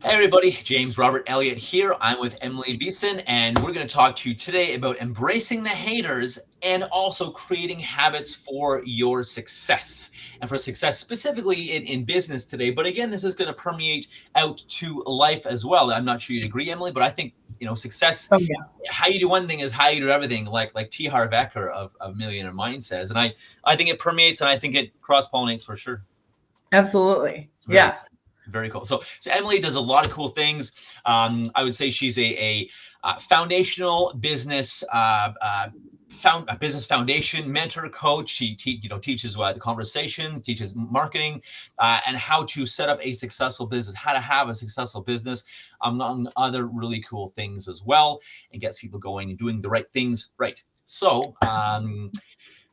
Hey everybody, James Robert Elliott here. I'm with Emily Beeson, and we're going to talk to you today about embracing the haters and also creating habits for your success and for success specifically in business today. But again, this is going to permeate out to life as well. I'm not sure you'd agree, Emily, but I think success. Oh yeah, How you do one thing is how you do everything, like T. Harv Eker of Millionaire Mind says, and I think it permeates and I think it cross pollinates for sure. absolutely. It's very Yeah. cool. Very cool. So Emily does a lot of cool things. I would say she's a foundational business a business foundation mentor coach. She teaches the conversations, teaches marketing, and how to set up a successful business, how to have a successful business, among other really cool things as well, and gets people going and doing the right things right. So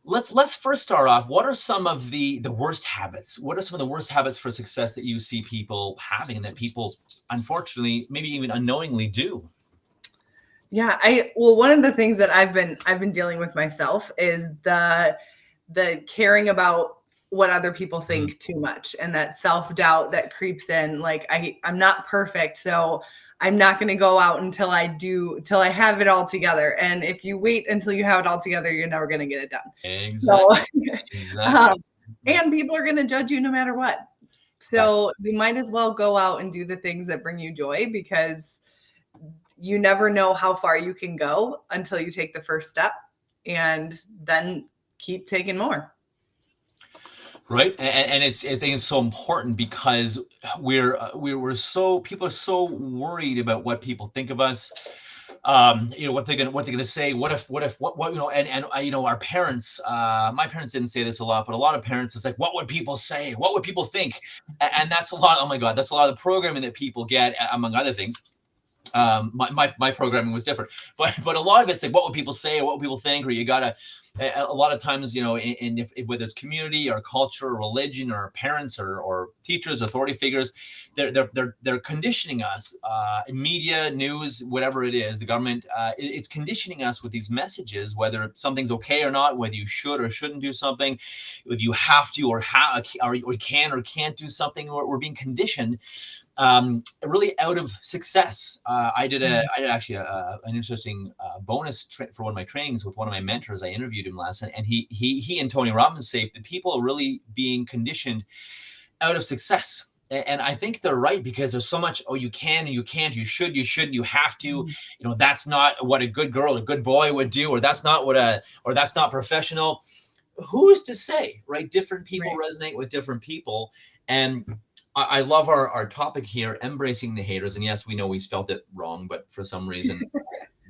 let's first start off. What are some of the worst habits? What are some of the worst habits for success that you see people having and that people unfortunately maybe even unknowingly do? Yeah, one of the things that I've been dealing with myself is the caring about what other people Mm. think too much, and that self-doubt that creeps in. Like I'm not perfect, so I'm not going to go out till I have it all together. And if you wait until you have it all together, you're never going to get it done. So Exactly. Exactly. um, and people are going to judge you no matter what. That So you might as well go out and do the things that bring you joy, because you never know how far you can go until you take the first step, and then keep taking more. right, and I think it's so important because we're so people are so worried about what people think of us. What they're gonna say. What and our parents. My parents didn't say this a lot, but a lot of parents is like, what would people say? What would people think? And that's a lot. Oh my God, that's a lot of the programming that people get, among other things. My programming was different, but a lot of it's like, what would people say, or what would people think, or you gotta a lot of times, if whether it's community or culture or religion or parents or teachers, authority figures, they're conditioning us, media, news, whatever it is, the government, it's conditioning us with these messages, whether something's okay or not, whether you should or shouldn't do something, whether you have to or can or can't do something. We're being conditioned, really out of success. I did actually an interesting for one of my trainings with one of my mentors. I interviewed him last night, and he and Tony Robbins say that people are really being conditioned out of success. And I think they're right, because there's so much, oh, you can and you can't, you should, you shouldn't, you have to, that's not what a good girl, a good boy would do, or that's not professional. Who's to say, right? Different people Right. resonate with different people. And I love our topic here, embracing the haters. And yes, we know we spelled it wrong, but for some reason,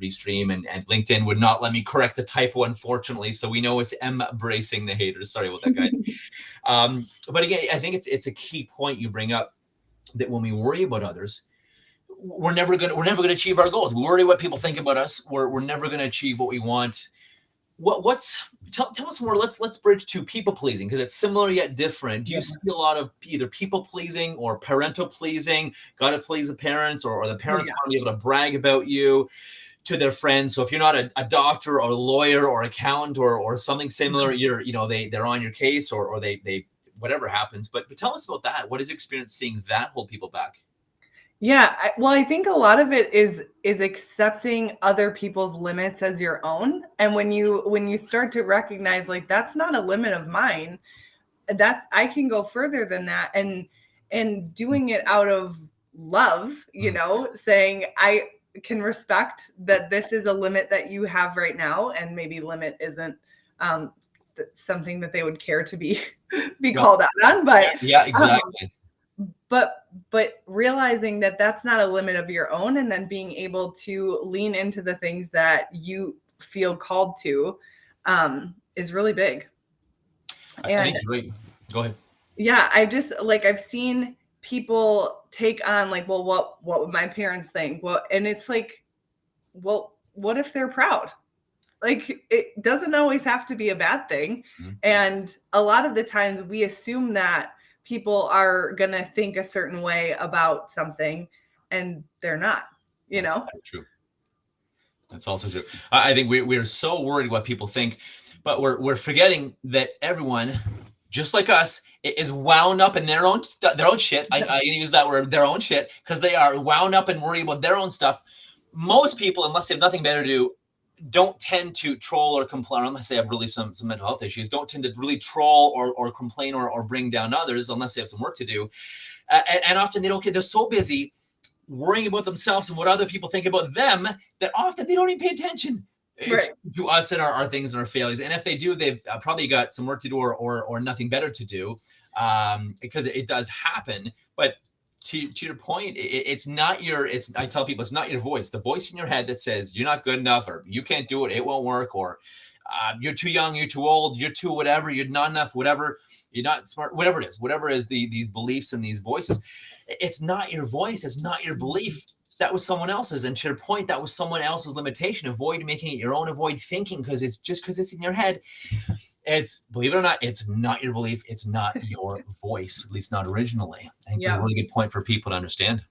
Restream and LinkedIn would not let me correct the typo, unfortunately. So we know it's embracing the haters. Sorry about that, guys. But again, I think it's a key point you bring up, that when we worry about others, we're never gonna achieve our goals. We worry what people think about us. We're never gonna achieve what we want. What's tell us more. Let's bridge to people pleasing, because it's similar yet different. Do you Yeah. see a lot of either people pleasing or parental pleasing? Got to please the parents, or the Oh parents yeah. want to be able to brag about you to their friends. So if you're not a doctor or a lawyer or accountant or something similar, they're on your case, or they whatever happens. But tell us about that. What is your experience seeing that hold people back? Yeah, I think a lot of it is accepting other people's limits as your own. And when you start to recognize, like, that's not a limit of mine, that I can go further than that, and doing it out of love, Mm. saying I can respect that this is a limit that you have right now, and maybe limit isn't um something that they would care to be be Yeah, called out on, yeah, yeah, um, exactly. but realizing that that's not a limit of your own, and then being able to lean into the things that you feel called to, is really big. I And think you're right. Go ahead. yeah, I've seen people take on, like, well, what would my parents think? Well, and it's like, well, what if they're proud? Like, it doesn't always have to be a bad thing. Mhm. And a lot of the times we assume that people are going to think a certain way about something, and they're not, you That's know? also true. That's also true. I think we're so worried what people think, but we're forgetting that everyone just like us, is wound up in their own their own shit. I use that word, their own shit, because they are wound up and worried about their own stuff. Most people, unless they have nothing better to do, don't tend to troll or complain, unless they have really some mental health issues, don't tend to really troll or complain or bring down others unless they have some work to do. And often they don't get, they're so busy worrying about themselves and what other people think about them that often they don't even pay attention Right. to us and our things and our failures. And if they do, they've probably got some work to do or nothing better to do, because it does happen. But to your point, it's not your, I tell people, it's not your voice, the voice in your head that says you're not good enough, or you can't do it, it won't work, or you're too young, you're too old, you're too whatever, you're not enough, whatever, you're not smart, whatever it is these beliefs and these voices. It's not your voice, it's not your belief. That was someone else's. And to your point, that was someone else's limitation. Avoid making it your own, avoid thinking because it's in your head. It's, believe it or not, it's not your belief. It's not your voice, at least not originally. I think that's a really good point for people to understand.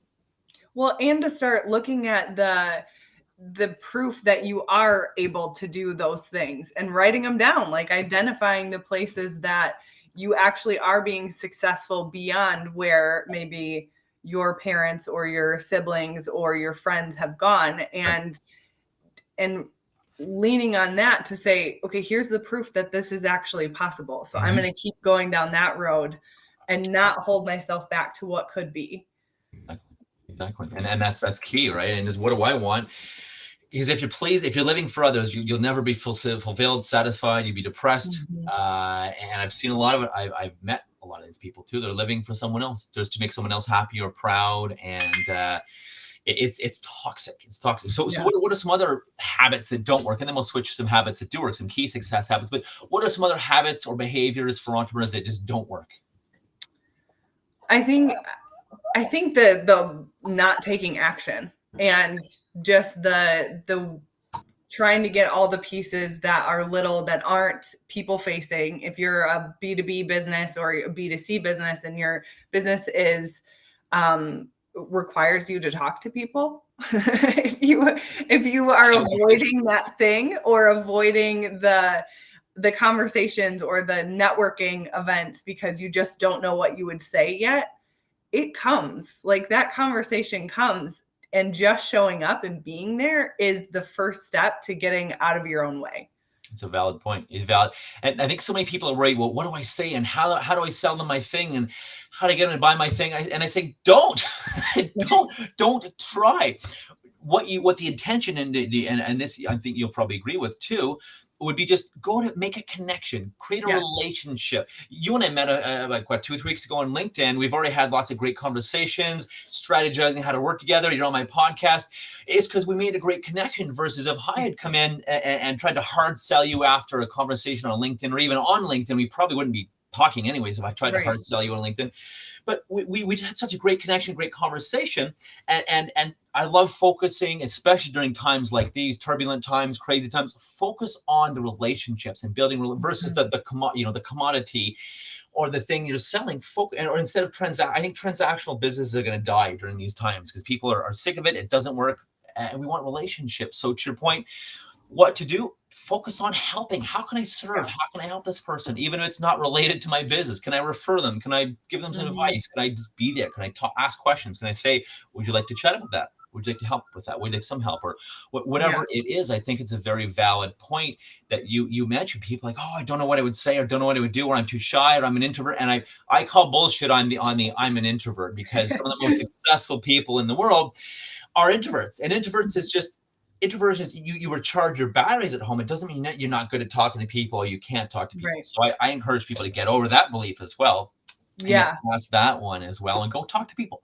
Well, and to start looking at the proof that you are able to do those things and writing them down, like identifying the places that you actually are being successful beyond where maybe your parents or your siblings or your friends have gone, and leaning on that to say, okay, here's the proof that this is actually possible. So I'm going to keep going down that road and not hold myself back to what could be. Exactly. And that's key, right? And just, what do I want? Because if you're living for others, you'll never be fulfilled, satisfied. You'll be depressed. And I've seen a lot of it. I've met a lot of these people too. They're living for someone else, just to make someone else happy or proud. And it's toxic. It's toxic. So what are some other habits that don't work? And then we'll switch to some habits that do work, some key success habits. But what are some other habits or behaviors for entrepreneurs that just don't work? I think the not taking action, and just the trying to get all the pieces that are little, that aren't people facing. If you're a B2B business or a B2C business and your business is requires you to talk to people, if you are avoiding that thing or avoiding the conversations or the networking events because you just don't know what you would say yet, it comes. Like, that conversation comes, and just showing up and being there is the first step to getting out of your own way. It's a valid point. It's valid. And I think so many people are worried, well, what do I say? And how do I sell them my thing? And how do I get them to buy my thing? And I say, don't try. What the intention and and this, I think you'll probably agree with too, would be just go to make a connection, create a relationship. You and I met like 2 or 3 weeks ago on LinkedIn. We've already had lots of great conversations, strategizing how to work together. You're on my podcast. It's because we made a great connection, versus if I had come in and tried to hard sell you after a conversation on LinkedIn, or even on LinkedIn, we probably wouldn't be talking anyways if I tried to hard sell you on LinkedIn. But we just had such a great connection, great conversation. And I love focusing, especially during times like these, turbulent times, crazy times, focus on the relationships and building versus the commodity or the thing you're selling. Or instead of I think transactional businesses are going to die during these times because people are sick of it. It doesn't work. And we want relationships. So to your point, what to do? Focus on helping. How can I serve? How can I help this person? Even if it's not related to my business, can I refer them? Can I give them some advice? Can I just be there? Can I ask questions? Can I say, would you like to chat about that? Would you like to help with that? Would you like some help? Or whatever it is. I think it's a very valid point that you mentioned. People like, oh, I don't know what I would say, or don't know what I would do, or I'm too shy, or I'm an introvert. And I call bullshit on the I'm an introvert, because some of the most successful people in the world are introverts. And introversion is you recharge your batteries at home. It doesn't mean that you're not good at talking to people or you can't talk to people. So I encourage people to get over that belief as well. Pass that one as well and go talk to people.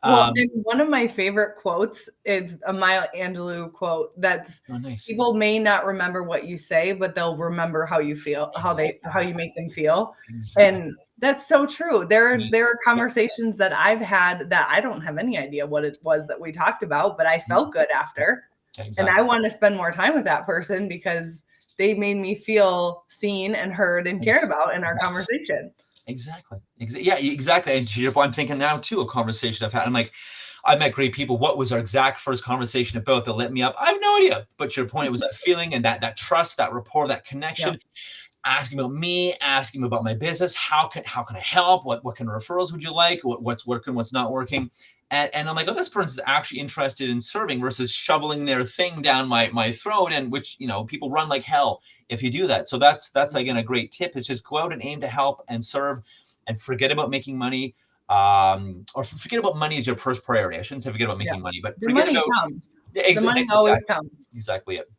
Well, and one of my favorite quotes is a Maya Angelou quote that's, people may not remember what you say, but they'll remember how you feel, how you make them feel. And that's so true. There are conversations that I've had that I don't have any idea what it was that we talked about, but I felt good after. And I want to spend more time with that person because they made me feel seen and heard and cared about in our conversation. Exactly. Yeah, exactly. And to your point, I'm thinking now too, a conversation I've had. I'm like, I met great people. What was our exact first conversation about that lit me up? I have no idea. But to your point, it was that feeling and that trust, that rapport, that connection. asking about me, asking about my business. How can I help? What kind of referrals would you like? What's working? What's not working? And I'm like, oh, this person's actually interested in serving versus shoveling their thing down my throat, and which, people run like hell if you do that. So that's again a great tip, is just go out and aim to help and serve, and forget about making money. Or forget about money as your first priority. I shouldn't say forget about Yeah. making money, but The forget money about comes. The money that's always comes. exactly it.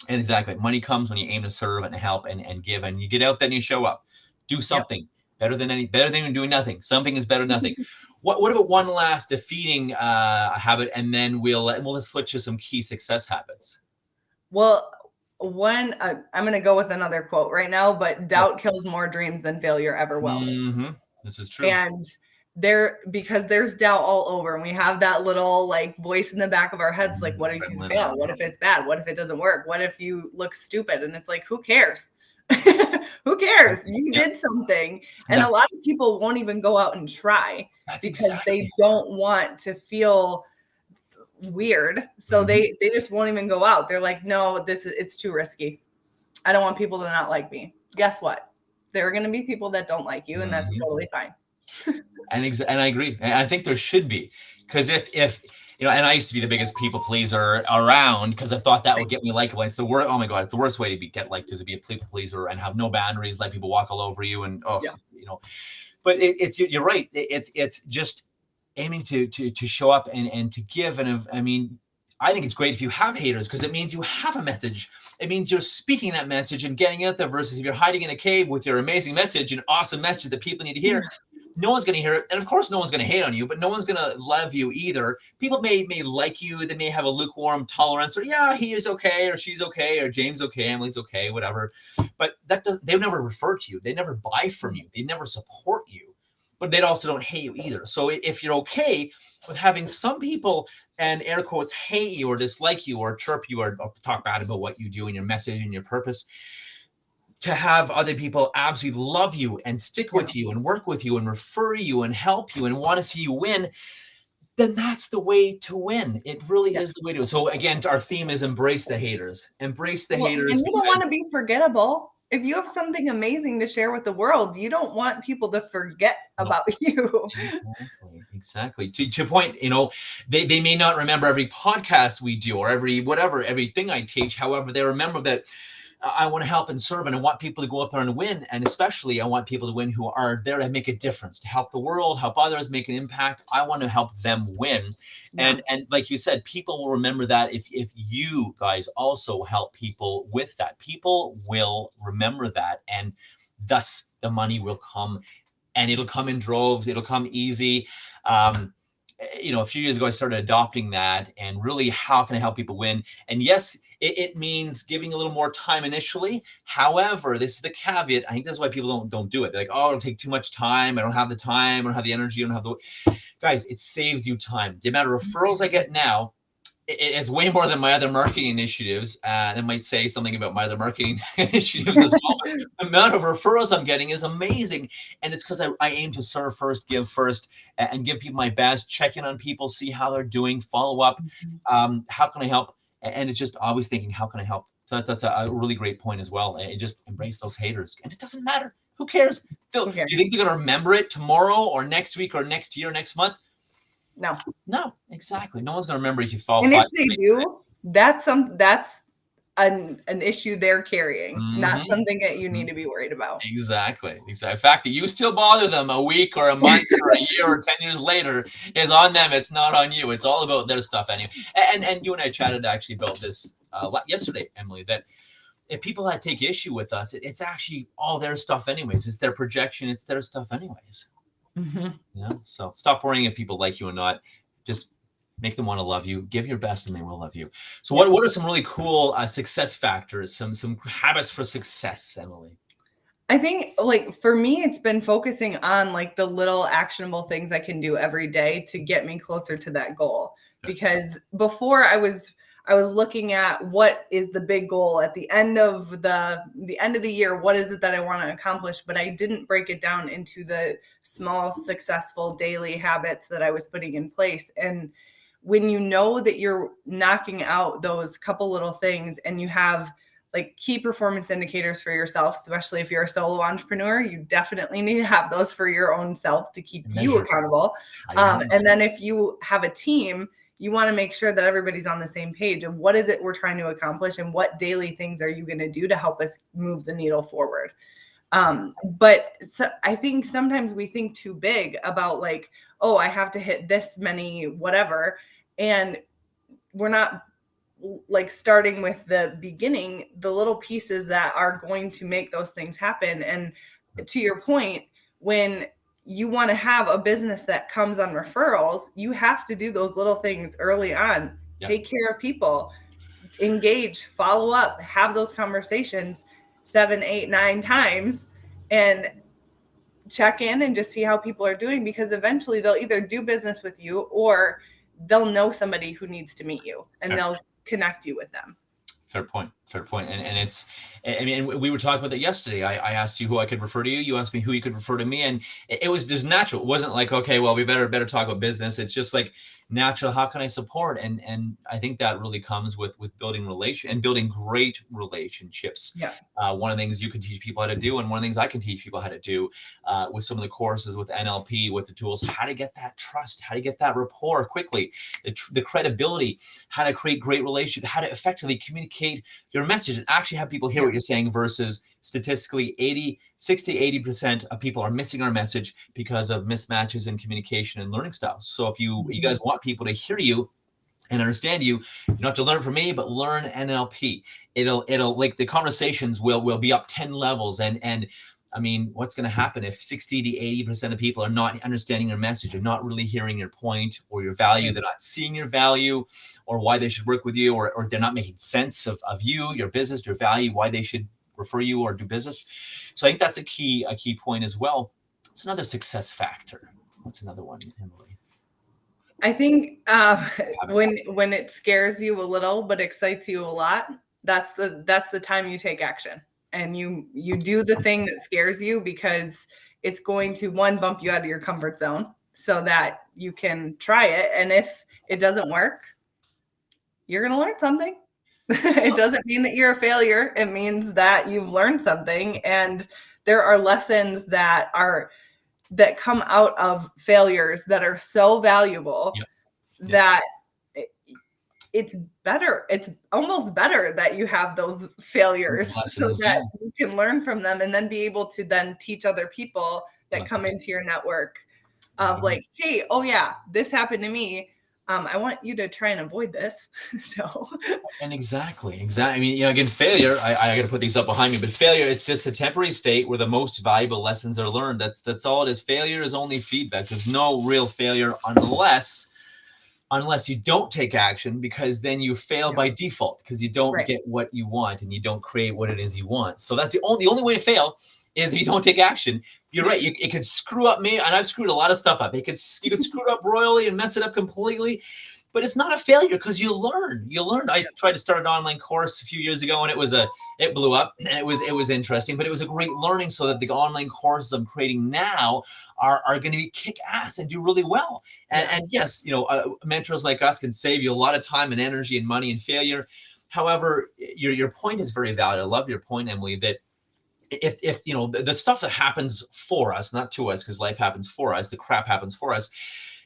And exactly, money comes when you aim to serve and help and give, and you get out there and you show up, do Yep. something better than doing nothing. Something is better than nothing. What about one last defeating habit, and then we'll switch to some key success habits. Well, I'm going to go with another quote right now, but Yeah. doubt kills more dreams than failure ever will. Mm-hmm. This is true. And because there's doubt all over, and we have that little like voice in the back of our heads, like, what if you fail? What if it's bad? What if it doesn't work? What if you look stupid? And it's like, who cares? Who cares? You did something. And a lot of people won't even go out and try because they don't want to feel weird. So they just won't even go out. They're like, no, it's too risky. I don't want people to not like me. Guess what? There are going to be people that don't like you, and that's totally fine. And I agree. And I think there should be, because if and I used to be the biggest people pleaser around, because I thought that would get me likable. It's the worst. Oh my God, it's the worst way to get liked, is to be a people pleaser and have no boundaries, let people walk all over you, and But you're right. It's just aiming to show up and to give. And I mean, I think it's great if you have haters, because it means you have a message. It means you're speaking that message and getting out there, versus if you're hiding in a cave with your amazing message, an awesome message that people need to hear. No one's going to hear it. And of course, no one's going to hate on you, but no one's going to love you either. People may like you. They may have a lukewarm tolerance, or, yeah, he is okay, or she's okay, or James okay, Emily's okay, whatever. But they've never referred to you. They never buy from you. They never support you, but they also don't hate you either. So if you're okay with having some people, and air quotes, hate you or dislike you or chirp you or talk bad about what you do and your message and your purpose, to have other people absolutely love you and stick with you and work with you and refer you and help you and want to see you win, then that's the way to win. It really is the way to. So again, our theme is embrace the haters. Embrace the haters. And you don't want to be forgettable. If you have something amazing to share with the world, you don't want people to forget about you. Exactly. To your point, they may not remember every podcast we do or everything I teach. However, they remember that I want to help and serve, and I want people to go up there and win. And especially, I want people to win who are there to make a difference, to help the world, help others, make an impact. I want to help them win. Yeah. And like you said, people will remember that if you guys also help people with that. People will remember that, and thus the money will come, and it'll come in droves. It'll come easy. A few years ago, I started adopting that, and really, how can I help people win? And yes, it means giving a little more time initially. However, this is the caveat. I think that's why people don't do it. They're like, oh, it'll take too much time. I don't have the time. I don't have the energy. I don't have the... Guys, it saves you time. The amount of referrals I get now, it's way more than my other marketing initiatives. That might say something about my other marketing initiatives as well. But the amount of referrals I'm getting is amazing. And it's because I aim to serve first, give first, and give people my best, check in on people, see how they're doing, follow up. How can I help? And it's just always thinking, how can I help? So that's a really great point as well. And just embrace those haters. And it doesn't matter. Who cares? Do you think they're going to remember it tomorrow or next week or next year or next month? No, exactly. No one's going to remember if you fall. And if they do, that's an issue they're carrying, not something that you need to be worried about. Exactly. The fact that you still bother them a week or a month or a year or 10 years later is on them. It's not on you. It's all about their stuff anyway. And you and I chatted actually about this yesterday, Emily, that if people that take issue with us, it's actually all their stuff anyways. It's their projection. It's their stuff anyways. So stop worrying if people like you or not. Just make them want to love you. Give your best, and they will love you. So, what are some really cool success factors? Some habits for success, Emily? I think, like, for me, it's been focusing on like the little actionable things I can do every day to get me closer to that goal. Because before, I was looking at what is the big goal at the end of the year. What is it that I want to accomplish? But I didn't break it down into the small, successful daily habits that I was putting in place. And when you know that you're knocking out those couple little things, and you have like key performance indicators for yourself, especially if you're a solo entrepreneur. You definitely need to have those for your own self to keep you accountable. And then if you have a team, you want to make sure that everybody's on the same page of what is it we're trying to accomplish and what daily things are you going to do to help us move the needle forward. But so I think sometimes we think too big about like, oh, I have to hit this many, whatever. And we're not like starting with the beginning, the little pieces that are going to make those things happen. And to your point, when you want to have a business that comes on referrals, you have to do those little things early on. Take care of people, engage, follow up, have those conversations 7, 8, 9 times, and check in and just see how people are doing, because eventually they'll either do business with you or they'll know somebody who needs to meet you and they'll connect you with them. Fair point. And it's, I mean, we were talking about that yesterday. I asked you who I could refer to you. You asked me who you could refer to me. And it was just natural. It wasn't like, okay, well, we better talk about business. It's just like natural. How can I support? And I think that really comes with building building great relationships. One of the things you can teach people how to do, and one of the things I can teach people how to do with some of the courses with NLP, with the tools, how to get that trust, how to get that rapport quickly, the credibility, how to create great relationships, how to effectively communicate your message and actually have people hear what you're saying, versus statistically 60-80% of people are missing our message because of mismatches in communication and learning styles. So if you guys want people to hear you and understand you, you don't have to learn from me, but learn NLP. It'll like the conversations will be up 10 levels. And I mean, what's going to happen if 60-80% of people are not understanding your message, are not really hearing your point or your value, they're not seeing your value or why they should work with you, or they're not making sense of you, your business, your value, why they should refer you or do business. So I think that's a key point as well. It's another success factor. What's another one, Emily? I think when it scares you a little but excites you a lot, that's the time you take action. And you do the thing that scares you, because it's going to, one, bump you out of your comfort zone so that you can try it. And if it doesn't work, you're going to learn something. It doesn't mean that you're a failure. It means that you've learned something. And there are lessons that come out of failures that are so valuable that it's better. It's almost better that you have those failures so that you can learn from them and then be able to then teach other people that come into your network of like, hey, oh yeah, this happened to me. I want you to try and avoid this. So. And exactly. I mean, again, failure, I got to put these up behind me, but failure, it's just a temporary state where the most valuable lessons are learned. That's all it is. Failure is only feedback. There's no real failure unless you don't take action, because then you fail by default, because you don't get what you want and you don't create what it is you want. So that's the only way to fail is if you don't take action. You're right. It could screw up me, and I've screwed a lot of stuff up. You could screw it up royally and mess it up completely. But it's not a failure, because you learn. I tried to start an online course a few years ago, and it blew up. And it was interesting, but it was a great learning, so that the online courses I'm creating now are going to be kick ass and do really well. And yes, mentors like us can save you a lot of time and energy and money and failure. However, your point is very valid. I love your point, Emily, that if the stuff that happens for us, not to us, because life happens for us, the crap happens for us,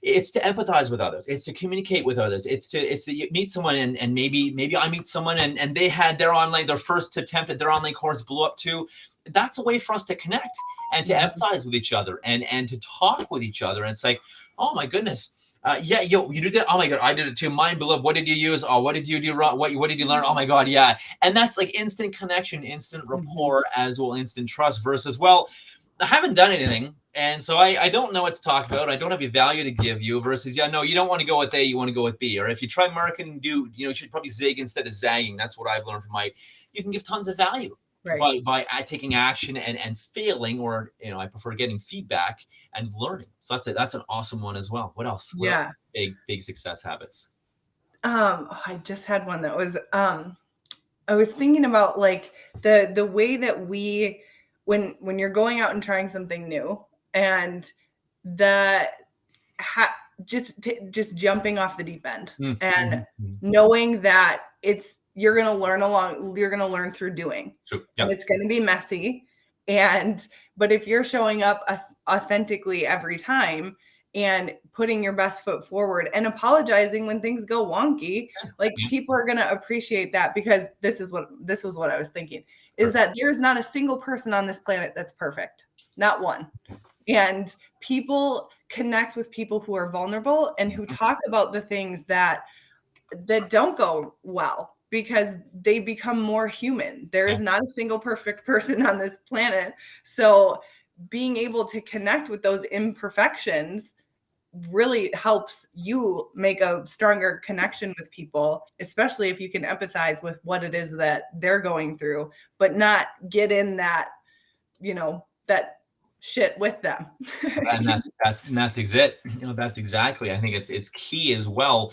it's to empathize with others. It's to communicate with others. It's to meet someone, and maybe I meet someone and they had their first attempt at their online course blew up too. That's a way for us to connect and to empathize with each other and to talk with each other. And it's like, oh my goodness. You did that. Oh my God, I did it too. Mine blew up. What did you use? Oh, what did you do wrong? What did you learn? Oh my God, yeah. And that's like instant connection, instant rapport, as well, instant trust, versus, well, I haven't done anything, and so I don't know what to talk about. I don't have any value to give you, versus, no, you don't want to go with A, you want to go with B. Or if you try marketing, you should probably zig instead of zagging. That's what I've learned from you can give tons of value by taking action and failing, or, I prefer getting feedback and learning. So that's an awesome one as well. What else? What else? Big success habits. I just had one that was, I was thinking about like the way that we, when you're going out and trying something new, and just jumping off the deep end and knowing that it's you're going to learn through doing. True. And Yep. it's going to be messy. But if you're showing up authentically every time and putting your best foot forward and apologizing when things go wonky, like Yeah. people are going to appreciate that, because this was what I was thinking, is Perfect. that there's not a single person on this planet that's perfect. Not one. And people connect with people who are vulnerable and who talk about the things that don't go well, because they become more human. There is Yeah. not a single perfect person on this planet. So being able to connect with those imperfections really helps you make a stronger connection with people, especially if you can empathize with what it is that they're going through, but not get in that, that shit with them. And that's it. That's exactly. I think it's key as well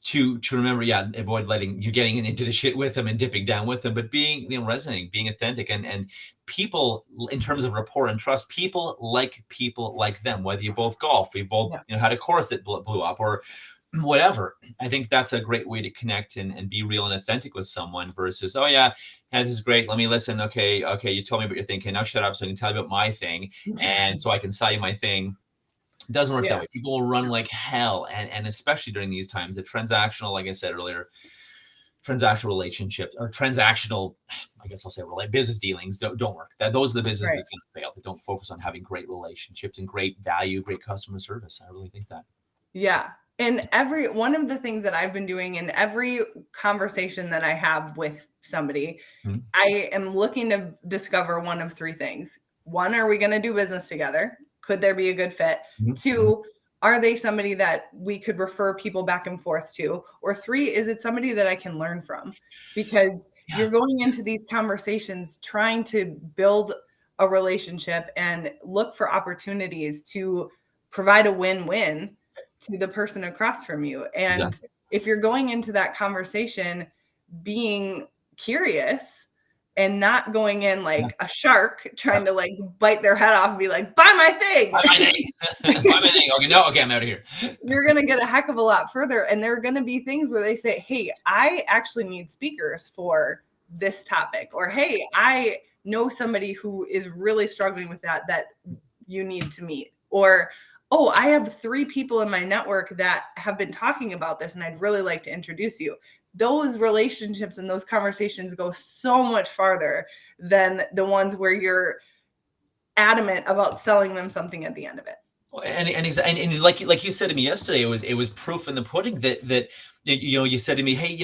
to remember, avoid letting you getting into the shit with them and dipping down with them, but being, resonating, being authentic, and people, in terms of rapport and trust, people like them, whether you both golf, you both, had a course that blew up or whatever. I think that's a great way to connect and be real and authentic with someone versus, oh yeah, this is great. Let me listen. Okay. You told me what you're thinking. Now shut up so I can tell you about my thing. And so I can sell you my thing. It doesn't work that way. People will run like hell. And especially during these times, the transactional, like I said earlier, transactional relationships or transactional, I guess I'll say, business dealings don't work. Those are the businesses that can fail. They don't focus on having great relationships and great value, great customer service. I really think that. Yeah. And one of the things that I've been doing in every conversation that I have with somebody, I am looking to discover one of three things. One, are we going to do business together? Could there be a good fit? Two, are they somebody that we could refer people back and forth to? Or three, is it somebody that I can learn from? Because you're going into these conversations trying to build a relationship and look for opportunities to provide a win-win to the person across from you. And if you're going into that conversation being curious and not going in like a shark trying to like bite their head off and be like, buy my thing. Buy my thing. Buy my thing. Okay, no, okay, I'm out of here. You're going to get a heck of a lot further. And there are going to be things where they say, hey, I actually need speakers for this topic. Or, hey, I know somebody who is really struggling with that you need to meet. Or, oh, I have 3 people in my network that have been talking about this and I'd really like to introduce you. Those relationships and those conversations go so much farther than the ones where you're adamant about selling them something at the end of it. And like you said to me yesterday, it was proof in the pudding that you said to me, hey,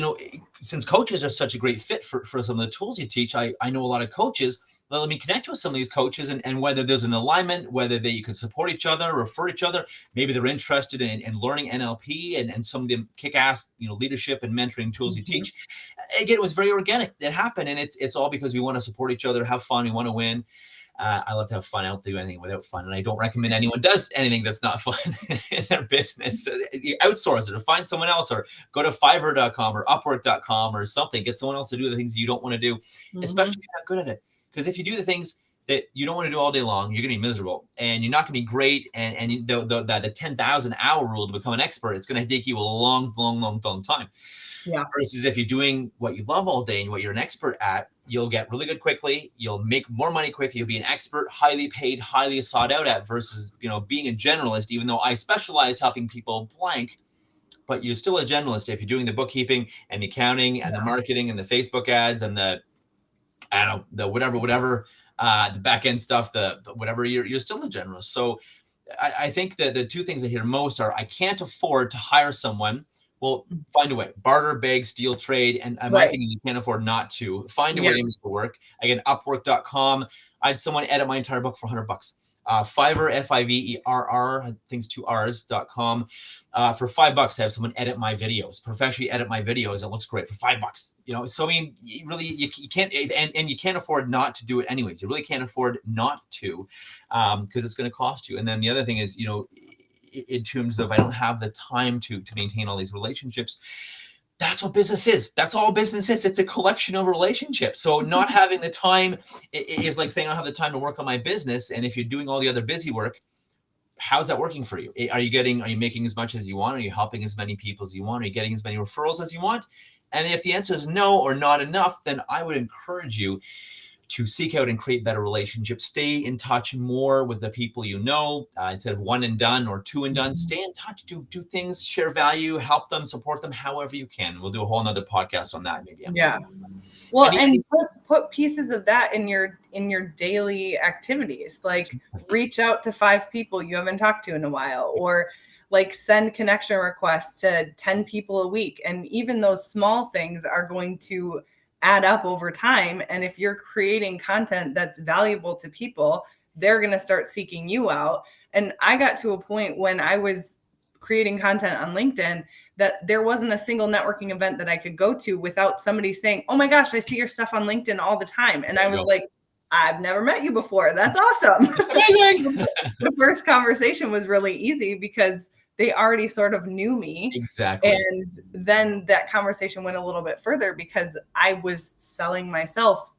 since coaches are such a great fit for some of the tools you teach, I know a lot of coaches. Let me connect with some of these coaches and whether there's an alignment, whether you can support each other, refer each other. Maybe they're interested in learning NLP and some of the kick-ass, leadership and mentoring tools you teach. Again, it was very organic. It happened. And it's all because we want to support each other, have fun. We want to win. I love to have fun. I don't do anything without fun. And I don't recommend anyone does anything that's not fun in their business. So you outsource it or find someone else or go to Fiverr.com or Upwork.com or something. Get someone else to do the things you don't want to do, especially if you're not good at it. Because if you do the things that you don't want to do all day long, you're going to be miserable and you're not going to be great. And the 10,000 hour rule to become an expert, it's going to take you a long time. Yeah. Versus if you're doing what you love all day and what you're an expert at, you'll get really good quickly. You'll make more money quickly. You'll be an expert, highly paid, highly sought out at versus, being a generalist, even though I specialize helping people blank, but you're still a generalist. If you're doing the bookkeeping and the accounting and the marketing and the Facebook ads and the whatever, the back end stuff, the whatever, you're still a generalist. So I think that the two things I hear most are I can't afford to hire someone. Well, find a way. Barter, beg, steal, trade. And my thing is you can't afford not to. Find a way to make it work. Again, Upwork.com. I had someone edit my entire book for $100. Fiverr, Fiverr, I think it's 2 R's.com. For $5, I have someone edit my videos, professionally edit my videos. It looks great for $5. So I mean, really, you can't, and you can't afford not to do it anyways. You really can't afford not to, because it's going to cost you. And then the other thing is, in terms of I don't have the time to maintain all these relationships. That's what business is. That's all business is. It's a collection of relationships. So not having the time is like saying I don't have the time to work on my business. And if you're doing all the other busy work, how's that working for you? Are you making as much as you want? Are you helping as many people as you want? Are you getting as many referrals as you want? And if the answer is no or not enough, then I would encourage you to seek out and create better relationships. Stay in touch more with the people you know, instead of one and done or two and done. Stay in touch, do things, share value, help them, support them however you can. We'll do a whole nother podcast on that maybe. Yeah. Well, Any and put pieces of that in your daily activities. Like reach out to 5 people you haven't talked to in a while, or like send connection requests to 10 people a week. And even those small things are going to add up over time. And if you're creating content that's valuable to people, they're going to start seeking you out. And I got to a point when I was creating content on LinkedIn that there wasn't a single networking event that I could go to without somebody saying, "Oh my gosh, I see your stuff on LinkedIn all the time." And I was like, "I've never met you before. That's awesome." The first conversation was really easy because they already sort of knew me. Exactly. And then that conversation went a little bit further because I was selling myself,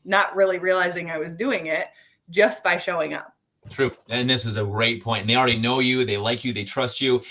not really realizing I was doing it just by showing up. True. And this is a great point. And they already know you, they like you, they trust you.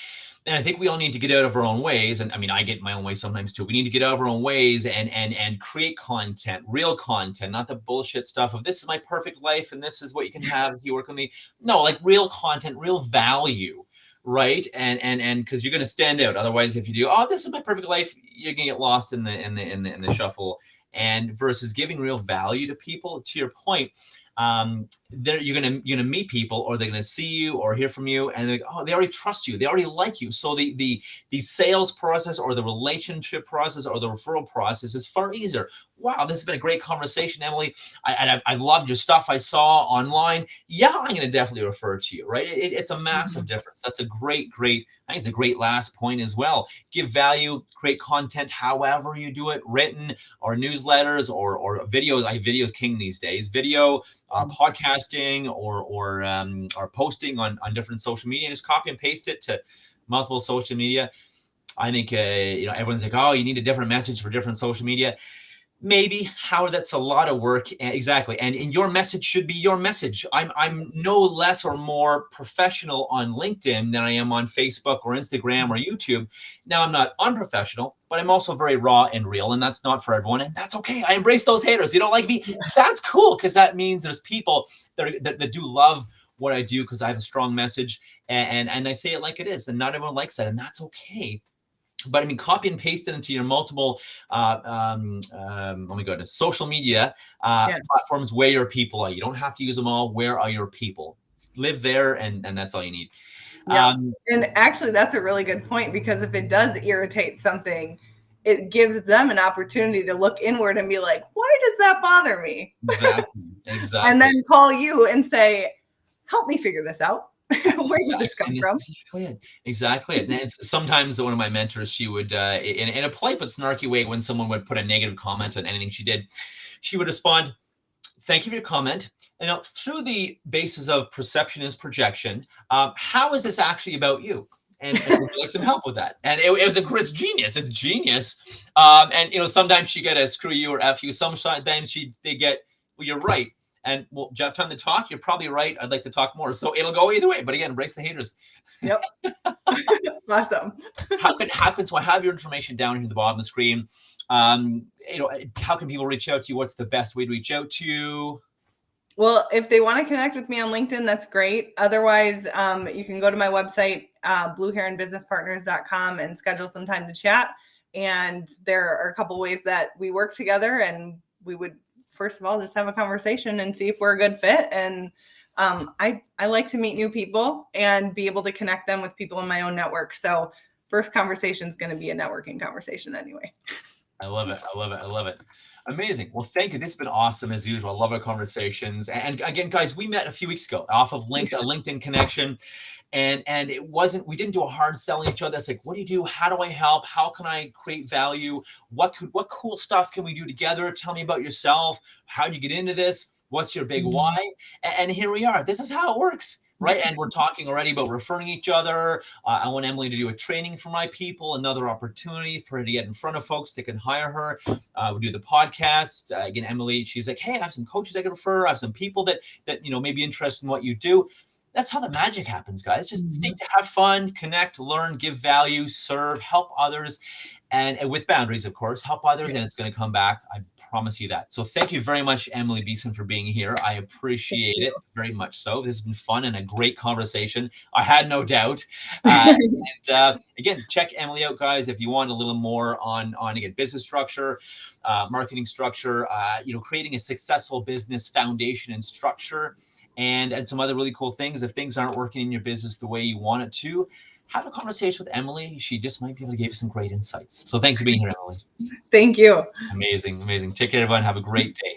And I think we all need to get out of our own ways. And I mean, I get my own way sometimes too. We need to get out of our own ways and create content, real content, not the bullshit stuff of this is my perfect life and this is what you can have if you work with me. No, like real content, real value, right? And because you're going to stand out. Otherwise, if you do, oh, this is my perfect life, you're going to get lost in the shuffle. And versus giving real value to people, to your point, you're gonna meet people, or they're gonna see you or hear from you, and they already trust you, they already like you. So the sales process or the relationship process or the referral process is far easier. Wow, this has been a great conversation, Emily. I loved your stuff I saw online. Yeah, I'm gonna definitely refer to you, right? It's a massive difference. That's a great. I think it's a great last point as well. Give value, create content, however you do it, written or newsletters or videos. Video's king these days. Video, podcasting, or posting on different social media. Just copy and paste it to multiple social media. I think everyone's like, oh, you need a different message for different social media. Maybe, however, that's a lot of work. Exactly. And your message should be your message. I'm no less or more professional on LinkedIn than I am on Facebook or Instagram or YouTube. Now, I'm not unprofessional, but I'm also very raw and real, and that's not for everyone. And that's okay. I embrace those haters. You don't like me? That's cool, because that means there's people that do love what I do because I have a strong message, and I say it like it is, and not everyone likes that, and that's okay. But I mean, copy and paste it into your multiple, oh my goodness, social media platforms where your people are. You don't have to use them all. Where are your people? Live there, and that's all you need. Yeah. And actually, that's a really good point, because if it does irritate something, it gives them an opportunity to look inward and be like, why does that bother me? Exactly. And then call you and say, help me figure this out. Where did this come from? Exactly. And it's, sometimes one of my mentors, she would, in a polite but snarky way, when someone would put a negative comment on anything she did, she would respond, thank you for your comment. And through the basis of perception is projection, how is this actually about you? And would you like some help with that? And it's genius. It's genius. And sometimes she get a screw you or F you. Sometimes they get, well, you're right. And well, do you have time to talk? You're probably right. I'd like to talk more. So it'll go either way. But again, breaks the haters. Yep. Awesome. So I have your information down here at the bottom of the screen. How can people reach out to you? What's the best way to reach out to you? Well, if they want to connect with me on LinkedIn, that's great. Otherwise, you can go to my website, blueheronbusinesspartners.com, and schedule some time to chat. And there are a couple ways that we work together, and we would, first of all, just have a conversation and see if we're a good fit. And I like to meet new people and be able to connect them with people in my own network. So first conversation is going to be a networking conversation anyway. I love it. Amazing. Well, thank you. This has been awesome as usual. I love our conversations. And again, guys, we met a few weeks ago off of a LinkedIn connection. And we didn't do a hard selling each other. It's like, what do you do? How do I help? How can I create value? What cool stuff can we do together? Tell me about yourself. How did you get into this? What's your big why? And here we are. This is how it works. Right. And we're talking already about referring each other. I want Emily to do a training for my people, another opportunity for her to get in front of folks that can hire her. We do the podcast. Again, Emily, she's like, hey, I have some coaches I can refer. I have some people that may be interested in what you do. that's how the magic happens, guys. Just seek Mhm. to have fun, connect, learn, give value, serve, help others, and with boundaries, of course, help others, Yeah. and it's going to come back. I promise you that. So thank you very much, Emily Beeson, for being here. I Thank appreciate you. it very much. So this has been fun and a great conversation. I had no doubt. And again, check Emily out, guys, if you want a little more on again business structure, marketing structure, creating a successful business foundation and structure, and some other really cool things. If things aren't working in your business the way you want it to, have a conversation with Emily. She just might be able to give you some great insights. So thanks for being here, Emily. Thank you. Amazing, amazing. Take care, everyone. Have a great day.